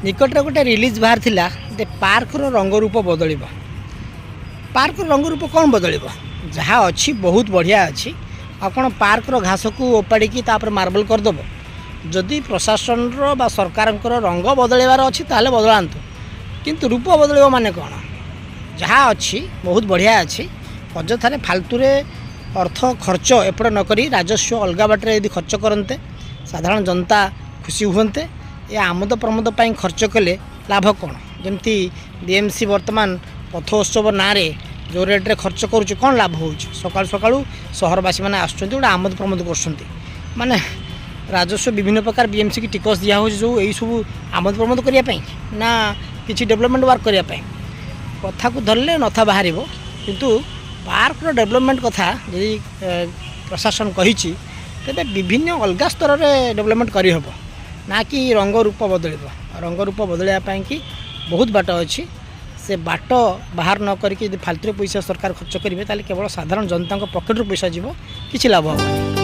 निकट गोटे रिलीज बाहर थिला जे पार्कर रंग रूप बदल पार्क रंग रूप कौन बदल जहाँ अच्छी बहुत बढ़िया अच्छी आपड़ पार्कर घास को ओपाड़ी मार्बल करदेव जदि प्रशासन बा सरकार रंग बदलवार अच्छी ताले बदलांतु किंतु रूप बदल माने कौन जहाँ अच्छी बहुत बढ़िया अच्छी अजथारे फालतूरे अर्थ खर्च एपट नक राजस्व अलग बाटे यदि खर्च करते साधारण जनता खुशी हुंते ये आमद प्रमोद पर खर्च कले लाभ कौन जमती बीएमसी वर्तमान पथोत्सव ना जो रेट्रे खर्च करुच्च कौन लाभ हो सका सका सहरवासी मैंने आसुँच गोटे आमद प्रमोद कर माने राजस्व विभिन्न प्रकार बीएमसी की टिकस दिया हो जो यही सब आमद प्रमोद करने ना किसी डेवलपमेंट वर्क करने कथा को धरले नथा बाहर किंतु पार्क डेवलपमेंट कथा यदि प्रशासन कही तेरे विभिन्न अलग स्तर में डेवलपमेंट करहब ना कि रंग रूप बदल रंग रूप बदलवाई कि बहुत बाट अच्छी से बाट बाहर न करके फालतू पैसा सरकार खर्च करेंगे केवल साधारण जनता पॉकेट पैसा जीव किसी लाभ हो।